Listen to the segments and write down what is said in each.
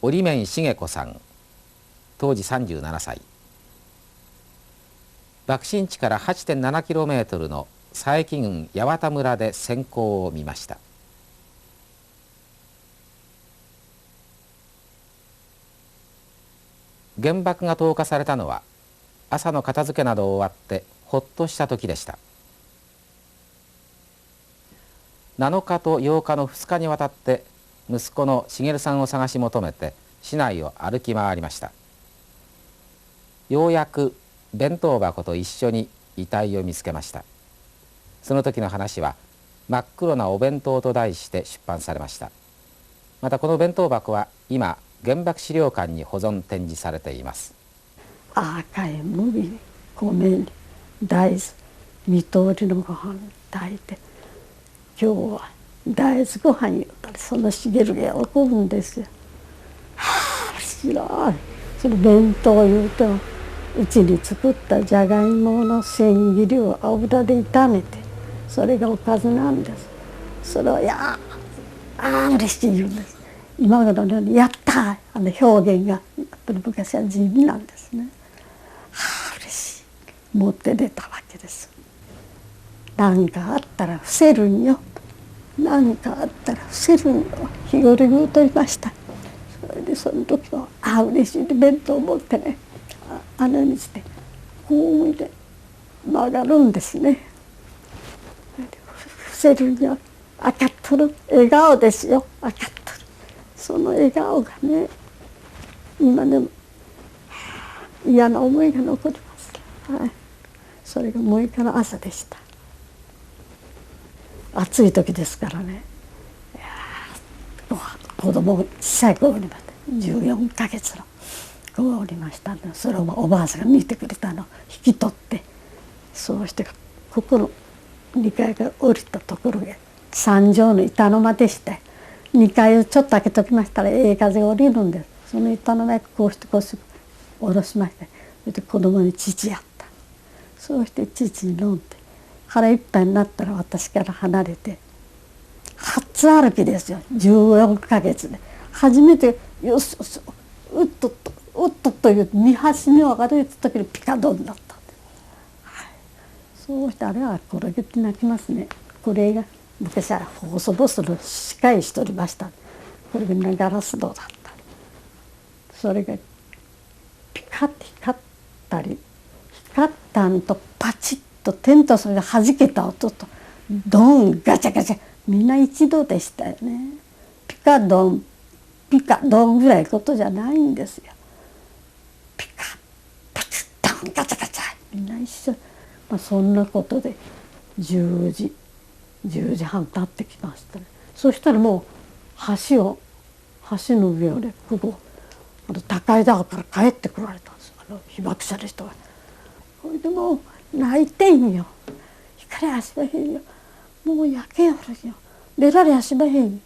折面茂子さん、当時37歳。爆心地から 8.7km の佐伯郡八幡村で閃光を見ました。原爆が投下されたのは朝の片付けなど終わってほっとした時でした。7日と8日の2日にわたって息子の茂さんを探し求めて市内を歩き回りました。ようやく弁当箱と一緒に遺体を見つけました。その時の話は真っ黒なお弁当と題して出版されました。またこの弁当箱は今原爆資料館に保存展示されています。赤い麦に米に大豆二通りのご飯炊いて、今日は大豆ご飯言ったらその茂が喜ぶんですよ。はあ白いその弁当言うてもうちに作ったじゃがいもの千切りを油で炒めて、それがおかずなんです。それを嬉しい言うんです。今頃のようにやった表現がやっぱり昔は地味なんですね。嬉しい持って出たわけです。何かあったら伏せるんよ、何かあったら伏せるんよ、日頃言うとりました。それでその時は嬉しいで弁当を持ってね、穴にしてこう向いて曲がるんですね。伏せるには分かっとる笑顔ですよ、分かっとる。その笑顔がね今でも嫌な思いが残ります。それが6日の朝でした。暑い時ですからね、子供小さい子にまで14ヶ月の子がおりましたので、それをおばあさんが見てくれたのを引き取って、そうしてここの2階から降りたところへ3畳の板の間でして、2階をちょっと開けときましたら風が降りるんです。その板の間こうしてこうして下ろしまして、それで子供に乳やった。そうして乳に飲んで腹いっぱいになったら私から離れて初歩きですよ。14ヶ月で初めてよしよしうっとっとうっとっという二端に分かれた時にピカドンだったんです。そうしてあれは転げて泣きますね。これが昔は細々の司会しておりました。これがガラス戸だった。それがピカッて光ったり、光ったんとパチッとテントそれが弾けた音とドンガチャガチャ、みんな一度でしたよね。ピカドンピカドンぐらいことじゃないんですよ。ピカパチッドンガチャガチャみんな一緒。そんなことで10時半経ってきましたね。そしたらもう橋の上をね、ここ高井沢から帰ってこられたんです、被爆者の人が。それでもう泣いてんよ。光はしまへんよ、もう焼けよるよ、出られやしまへんよ。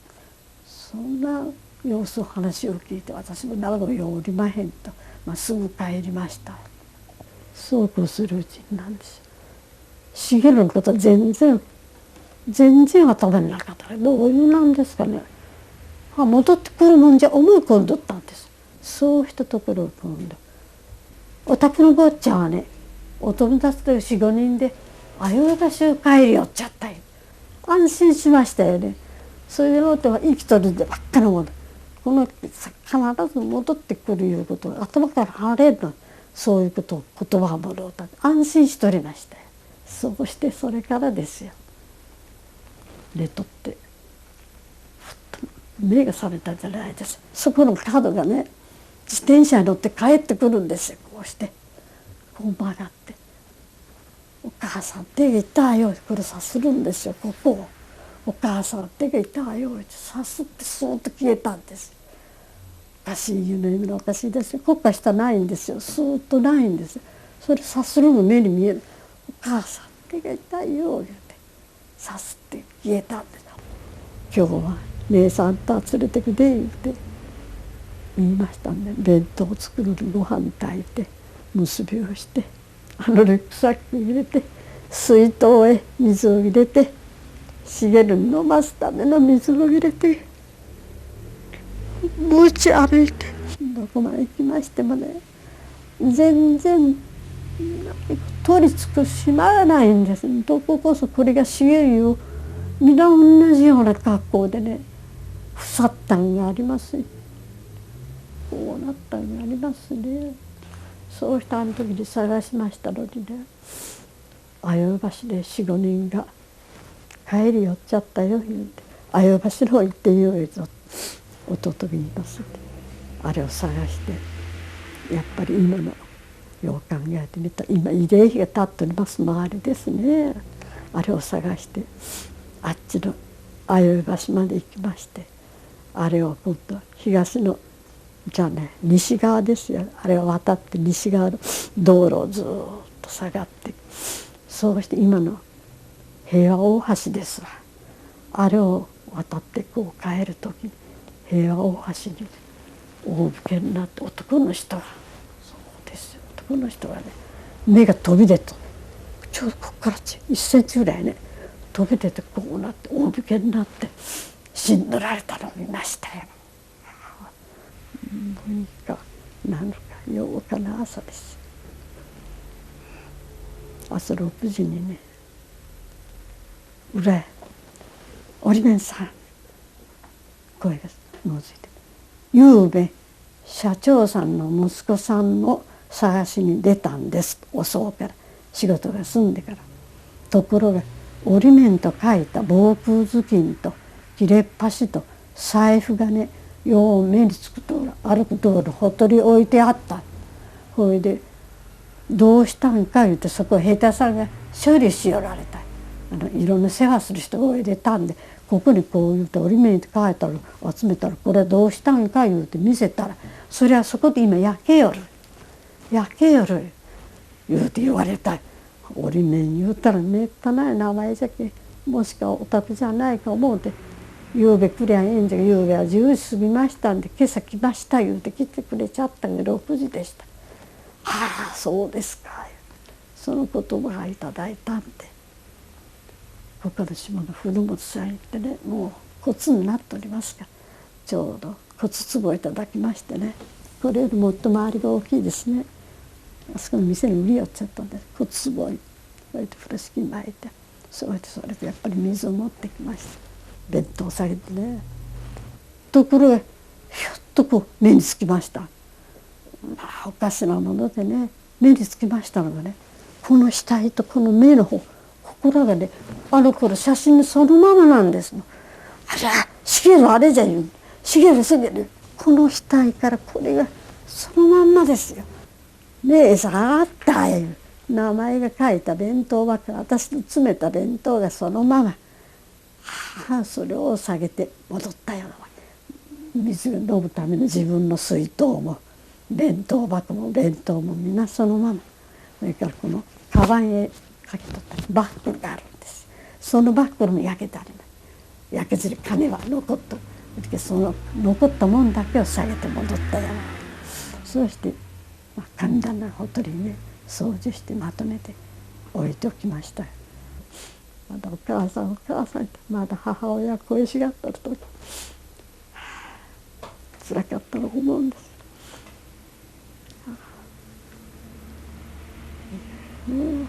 そんな様子を話を聞いて、私も長野よおりまへんと、すぐ帰りました。そうこうするうちになんですよ、茂のことは全然頭になかったら、どういうなんですかね、戻ってくるもんじゃ思い込んどったんです。そうしたところを今度お宅の坊ちゃんはね、お友達と45人であよだ州帰り寄っちゃったよ。安心しましたよね。そういうのとは生きとるんでばっかのもの、この必ず戻ってくるいうことが頭から離れるの、そういうことを言葉をもろうた安心しとりましたよ。そうしてそれからですよ、寝とってふっと目が覚めたんじゃないです。そこの角がね、自転車に乗って帰ってくるんですよ。こうしてこう曲がって「お母さん手が痛いよ」これさするんですよ。ここを「お母さん手が痛いよ」ってさすってスーッと消えたんです。おかしい夢のおかしいですよ。こっか下ないんですよ。スーッとないんですよ。それさするの目に見える。「お母さん手が痛いよ」言ってさすって消えたんです。今日は姉さんと連れてくで言って言いましたんで、弁当を作るご飯炊いて結びをして、リュックサック入れて水筒へ水を入れて、茂に飲ますための水を入れて、ぶち歩いてどこまで行きましてもね、全然取りつく島がないんです。どここそこれが茂るよ、皆同じような格好でね、腐ったんがあります。こうなったんがありますね。そうしたあの時に探しましたのにね、綾橋で4、5人が帰り寄っちゃったよ言うて、綾橋の方行ってよいぞ弟が言いますって、あれを探して、やっぱり今のよう考えてみたら今慰霊碑が立っております周りですね。あれを探してあっちの綾橋まで行きまして、あれを今度東のじゃあね西側ですよ、あれを渡って西側の道路をずっと下がって、そうして今の平和大橋ですわ、あれを渡ってこう帰る時に平和大橋に大武家になって男の人が、そうですよ、男の人がね目が飛び出て、ちょうどここから1センチぐらいね飛び出てこうなって大武家になって死んでられたのを見ましたよ。6日7日8日の朝です。朝6時にね、裏へ「織面さん」声がのぞいて「ゆうべ社長さんの息子さんの探しに出たんです」遅うから仕事が済んでから。ところが織面と書いた防空頭巾と切れっ端と財布がね、よう目につくと歩く道路ほとり置いてあった。ほいでどうしたんか言うて、そこを兵隊さんが処理しよられた。いろんな世話する人がおいでたんで、ここにこう言うて折り目に書いたら集めたら、これはどうしたんか言うて見せたら、それはそこで今焼けよる言うて言われた。折り目言うたらめったない名前じゃけ、もしかお宅じゃないか思うて、ゆうべ来りゃええんじゃ、ゆうべは10時過ぎましたんで今朝来ました言うて来てくれちゃったんで6時でした。はあそうですか、その言葉がいただいたんで、他の島の古本さん行ってね、もう骨になっておりますが、ちょうど骨壺をいただきましてね、これよりもっと周りが大きいですね。あそこの店に売り寄っちゃったんで、骨壺にそれで風呂敷に巻いて、それでやっぱり水を持ってきました。弁当を下げてね、ところがひょっとこう目につきました。まあおかしなものでね、目につきましたのがね、この額とこの目の方、ここらがね、あの頃写真そのままなんですの。あら茂るあれじゃ言う、茂るこの額からこれがそのまんまですよ。姉さんあったいう名前が書いた弁当箱、私の詰めた弁当がそのまま。はあ、それを下げて戻ったような水を飲むための自分の水筒も弁当箱も弁当もみんなそのまま。それからこのカバンへかけとったバッグがあるんです。そのバッグも焼けてあります。焼けずり金は残っとる。その残ったもんだけを下げて戻ったような。そうして、神棚のほとりにね掃除してまとめて置いておきましたよ。まだお母さんってまだ母親が恋しがった時、辛かったと思うんです。ね